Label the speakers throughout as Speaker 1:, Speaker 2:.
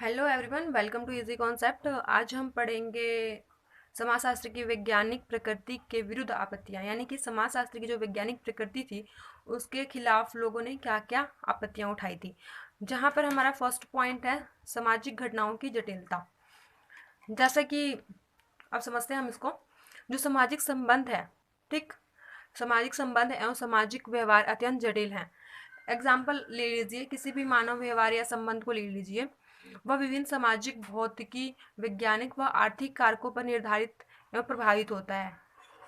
Speaker 1: Hello everyone, welcome to easy concept. आज हम पढ़ेंगे समाजशास्त्र की वैज्ञानिक प्रकृति के विरुद्ध आपत्तियां, यानी कि समाजशास्त्र की जो वैज्ञानिक प्रकृति थी उसके खिलाफ लोगों ने क्या क्या आपत्तियां उठाई थी। जहां पर हमारा फर्स्ट पॉइंट है सामाजिक घटनाओं की जटिलता। जैसा कि अब समझते हैं हम इसको, जो सामाजिक संबंध है, ठीक, सामाजिक संबंध एवं सामाजिक व्यवहार अत्यंत जटिल हैं। एग्जाम्पल ले लीजिए, किसी भी मानव व्यवहार या संबंध को ले लीजिए। वह विभिन्न सामाजिक, भौतिकी, वैज्ञानिक व आर्थिक कारकों पर निर्धारित एवं प्रभावित होता है।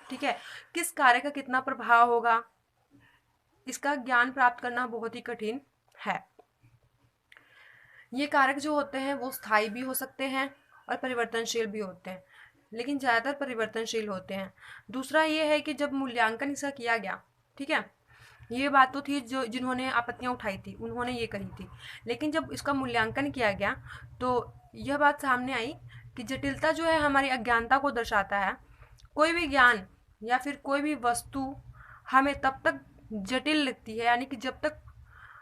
Speaker 1: ठीक है, किस कार्य का कितना प्रभाव होगा, इसका ज्ञान प्राप्त करना बहुत ही कठिन है। ये कारक जो होते हैं वो स्थायी भी हो सकते हैं और परिवर्तनशील भी होते हैं, लेकिन ज़्यादातर परिवर्तनशील होते हैं। दूसरा ये है कि जब मूल्यांकन इसका किया गया, ठीक है, ये बात तो थी जो जिन्होंने आपत्तियां उठाई थी उन्होंने ये कही थी, लेकिन जब इसका मूल्यांकन किया गया तो यह बात सामने आई कि जटिलता जो है हमारी अज्ञानता को दर्शाता है। कोई भी ज्ञान या फिर कोई भी वस्तु हमें तब तक जटिल लगती है, यानी कि जब तक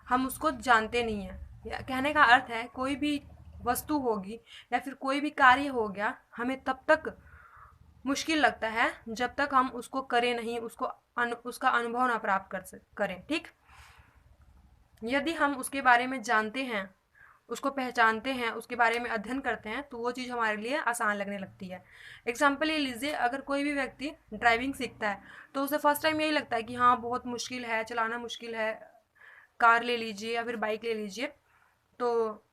Speaker 1: हम उसको जानते नहीं हैं। कहने का अर्थ है कोई भी वस्तु होगी या फिर कोई भी कार्य हो गया, हमें तब तक मुश्किल लगता है जब तक हम उसको करें नहीं, उसका अनुभव ना प्राप्त करें। ठीक, यदि हम उसके बारे में जानते हैं, उसको पहचानते हैं, उसके बारे में अध्ययन करते हैं, तो वो चीज़ हमारे लिए आसान लगने लगती है। एग्जाम्पल ये लीजिए, अगर कोई भी व्यक्ति ड्राइविंग सीखता है तो उसे फर्स्ट टाइम यही लगता है कि हाँ बहुत मुश्किल है, चलाना मुश्किल है। कार ले लीजिए या फिर बाइक ले लीजिए, तो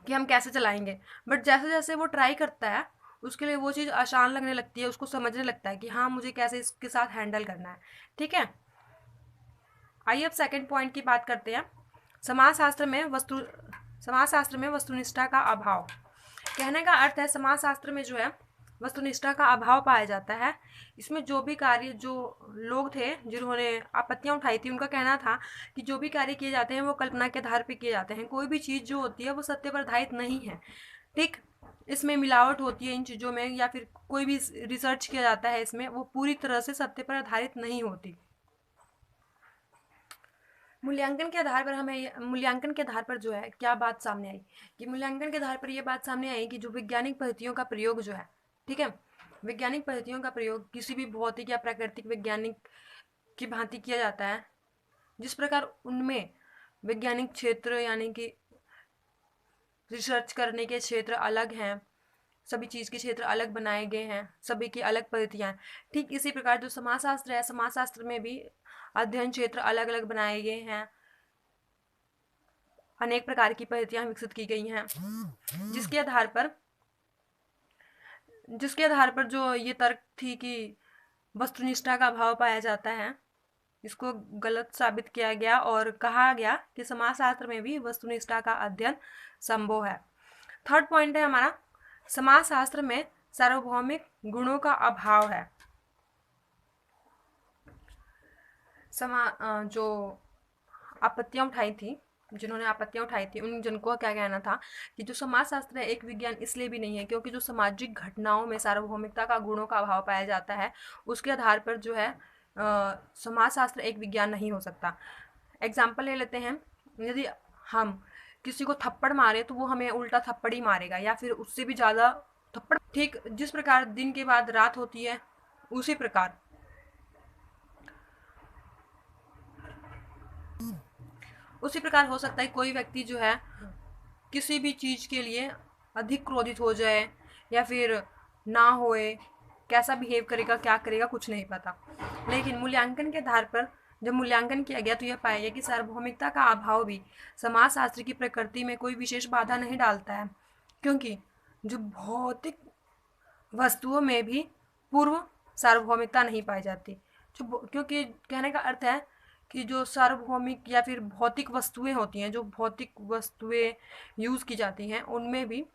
Speaker 1: कि हम कैसे चलाएंगे। बट जैसे जैसे वो ट्राई करता है उसके लिए वो चीज़ आसान लगने लगती है, उसको समझने लगता है कि हाँ मुझे कैसे इसके साथ हैंडल करना है। ठीक है, आइए अब सेकंड पॉइंट की बात करते हैं। समाजशास्त्र में वस्तु समाजशास्त्र में वस्तुनिष्ठा का अभाव। कहने का अर्थ है समाजशास्त्र में जो है वस्तुनिष्ठा का अभाव पाया जाता है। इसमें जो भी कार्य, जो लोग थे जिन्होंने आपत्तियां उठाई थी, उनका कहना था कि जो भी कार्य किए जाते हैं वो कल्पना के आधार पर किए जाते हैं। कोई भी चीज़ जो होती है वो सत्य पर आधारित नहीं है। ठीक, इसमें मिलावट होती है इन चीज़ों में, या फिर कोई भी रिसर्च किया जाता है इसमें, वो पूरी तरह से सत्य पर आधारित नहीं होती। मूल्यांकन के आधार पर जो है क्या बात सामने आई, कि मूल्यांकन के आधार पर यह बात सामने आई कि जो वैज्ञानिक पद्धतियों का प्रयोग जो है, ठीक है, वैज्ञानिक पद्धतियों का प्रयोग किसी भी भौतिक या प्राकृतिक वैज्ञानिक की भांति किया जाता है। जिस प्रकार उनमें वैज्ञानिक क्षेत्र, यानी कि रिसर्च करने के क्षेत्र अलग हैं, सभी चीज़ के क्षेत्र अलग बनाए गए हैं, सभी की अलग पद्धतियाँ हैं। ठीक इसी प्रकार जो समाजशास्त्र है, समाजशास्त्र में भी अध्ययन क्षेत्र अलग अलग बनाए गए हैं, अनेक प्रकार की पद्धतियां विकसित की गई हैं, जिसके आधार पर जो ये तर्क थी कि वस्तुनिष्ठा का अभाव पाया जाता है, इसको गलत साबित किया गया और कहा गया कि समाजशास्त्र में भी वस्तुनिष्ठा का अध्ययन संभव है। थर्ड पॉइंट है हमारा, समाजशास्त्र में सार्वभौमिक गुणों का अभाव है। जो आपत्तियां उठाई थी, जिन्होंने आपत्तियां उठाई थी, उन जिनको क्या कहना था कि जो समाजशास्त्र है एक विज्ञान इसलिए भी नहीं है क्योंकि जो सामाजिक घटनाओं में सार्वभौमिकता का गुणों का अभाव पाया जाता है, उसके आधार पर जो है समाजशास्त्र एक विज्ञान नहीं हो सकता। एग्जाम्पल ले लेते हैं, यदि हम किसी को थप्पड़ मारे तो वो हमें उल्टा थप्पड़ ही मारेगा या फिर उससे भी ज़्यादा थप्पड़। ठीक जिस प्रकार दिन के बाद रात होती है, उसी प्रकार हो सकता है कोई व्यक्ति जो है किसी भी चीज़ के लिए अधिक क्रोधित हो जाए या फिर ना होए, कैसा बिहेव करेगा, क्या करेगा, कुछ नहीं पता। लेकिन मूल्यांकन के आधार पर जब मूल्यांकन किया गया तो यह पाया गया कि सार्वभौमिकता का अभाव भी समाजशास्त्र की प्रकृति में कोई विशेष बाधा नहीं डालता है, क्योंकि जो भौतिक वस्तुओं में भी पूर्व सार्वभौमिकता नहीं पाई जाती। क्योंकि कहने का अर्थ है कि जो सार्वभौमिक या फिर भौतिक वस्तुएं होती हैं, जो भौतिक वस्तुएं यूज़ की जाती हैं, उनमें भी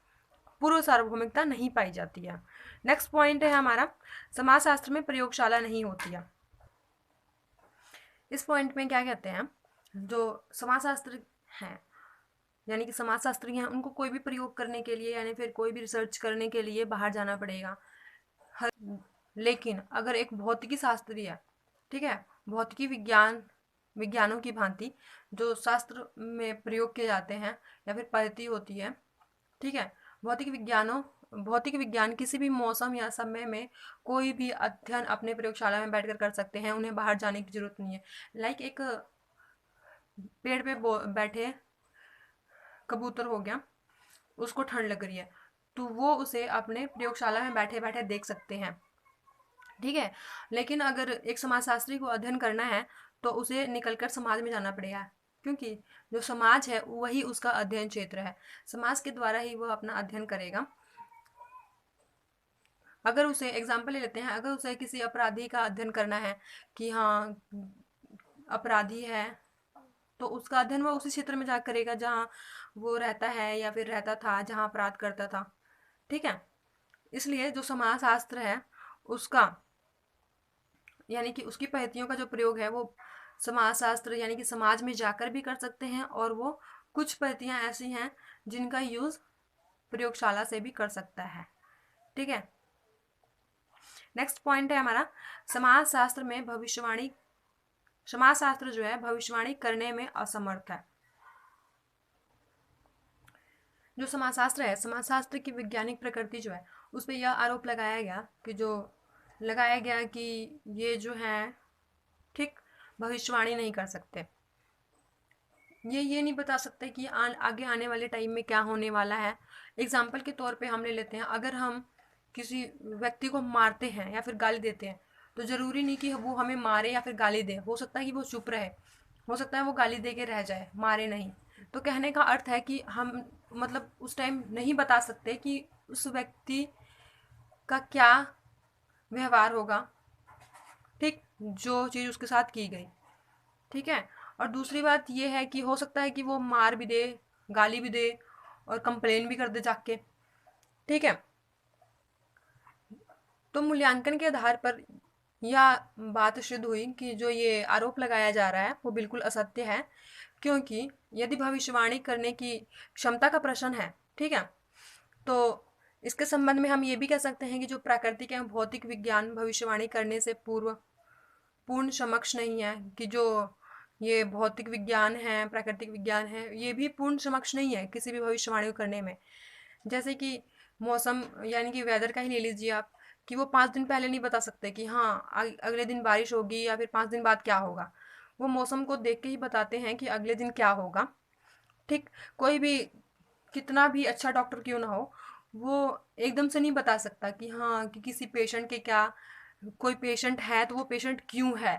Speaker 1: पूर्व सार्वभौमिकता नहीं पाई जाती है। नेक्स्ट पॉइंट है हमारा, समाजशास्त्र में प्रयोगशाला नहीं होती है। इस पॉइंट में क्या कहते हैं, जो समाजशास्त्र हैं, यानी कि समाजशास्त्री हैं, उनको कोई भी प्रयोग करने के लिए यानी फिर कोई भी रिसर्च करने के लिए बाहर जाना पड़ेगा। लेकिन अगर एक भौतिकी शास्त्री है, ठीक है, भौतिकी विज्ञानों की भांति जो शास्त्र में प्रयोग किए जाते हैं या फिर पद्धति होती है, ठीक है। भौतिक विज्ञान किसी भी मौसम या समय में कोई भी अध्ययन अपने प्रयोगशाला में बैठकर कर सकते हैं, उन्हें बाहर जाने की जरूरत नहीं है। लाइक एक पेड़ पे बैठे कबूतर हो गया, उसको ठंड लग रही है, तो वो उसे अपने प्रयोगशाला में बैठे बैठे देख सकते हैं, ठीक है। लेकिन अगर एक समाजशास्त्री को अध्ययन करना है तो उसे निकलकर समाज में जाना पड़ेगा, क्योंकि जो समाज है वही उसका अध्ययन क्षेत्र है, समाज के द्वारा ही वह अपना अध्ययन करेगा। अगर उसे एग्जाम्पल ले लेते हैं, अगर उसे किसी अपराधी का अध्ययन करना है कि हाँ अपराधी है, तो उसका अध्ययन वो उसी क्षेत्र में जाकर करेगा जहाँ वो रहता है या फिर रहता था, जहाँ अपराध करता था, ठीक है। इसलिए जो समाजशास्त्र है उसका यानी कि उसकी पद्धतियों का जो प्रयोग है वो समाजशास्त्र यानी कि समाज में जाकर भी कर सकते हैं, और वो कुछ पद्धतियाँ ऐसी हैं जिनका यूज़ प्रयोगशाला से भी कर सकता है, ठीक है। नेक्स्ट पॉइंट है हमारा, समाजशास्त्र जो है भविष्यवाणी करने में असमर्थ है। जो समाजशास्त्र की वैज्ञानिक प्रकृति जो है उस पर यह आरोप लगाया गया कि ये जो है ठीक भविष्यवाणी नहीं कर सकते, ये नहीं बता सकते कि आगे आने वाले टाइम में क्या होने वाला है। एग्जाम्पल के तौर पे हम ले लेते हैं, अगर हम किसी व्यक्ति को मारते हैं या फिर गाली देते हैं, तो ज़रूरी नहीं कि वो हमें मारे या फिर गाली दे, हो सकता है कि वो चुप रहे, हो सकता है वो गाली दे के रह जाए, मारे नहीं। तो कहने का अर्थ है कि हम मतलब उस टाइम नहीं बता सकते कि उस व्यक्ति का क्या व्यवहार होगा, ठीक, जो चीज़ उसके साथ की गई, ठीक है। और दूसरी बात ये है कि हो सकता है कि वो मार भी दे, गाली भी दे और कंप्लेन भी कर दे जाके, ठीक है। तो मूल्यांकन के आधार पर यह बात सिद्ध हुई कि जो ये आरोप लगाया जा रहा है वो बिल्कुल असत्य है, क्योंकि यदि भविष्यवाणी करने की क्षमता का प्रश्न है, ठीक है, तो इसके संबंध में हम ये भी कह सकते हैं कि जो प्राकृतिक एवं भौतिक विज्ञान भविष्यवाणी करने से पूर्ण समक्ष नहीं है, कि जो ये भौतिक विज्ञान है, प्राकृतिक विज्ञान है, ये भी पूर्ण समक्ष नहीं है किसी भी भविष्यवाणी को करने में। जैसे कि मौसम यानी कि वेदर का ही ले लीजिए आप, कि वो 5 दिन पहले नहीं बता सकते कि हाँ अगले दिन बारिश होगी या फिर 5 दिन बाद क्या होगा। वो मौसम को देख के ही बताते हैं कि अगले दिन क्या होगा, ठीक। कोई भी कितना भी अच्छा डॉक्टर क्यों ना हो, वो एकदम से नहीं बता सकता कि हाँ कि किसी पेशेंट के क्या, कोई पेशेंट है तो वो पेशेंट क्यों है,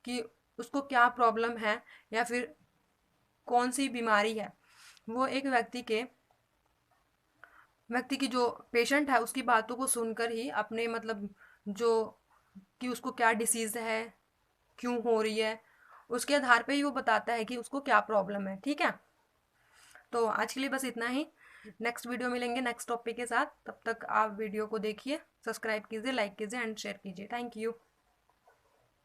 Speaker 1: कि उसको क्या प्रॉब्लम है या फिर कौन सी बीमारी है। वो एक व्यक्ति की जो पेशेंट है उसकी बातों को सुनकर ही अपने मतलब जो कि उसको क्या डिसीज़ है, क्यों हो रही है, उसके आधार पे ही वो बताता है कि उसको क्या प्रॉब्लम है, ठीक है। तो आज के लिए बस इतना ही, नेक्स्ट वीडियो मिलेंगे नेक्स्ट टॉपिक के साथ, तब तक आप वीडियो को देखिए, सब्सक्राइब कीजिए, लाइक कीजिए एंड शेयर कीजिए। Thank you.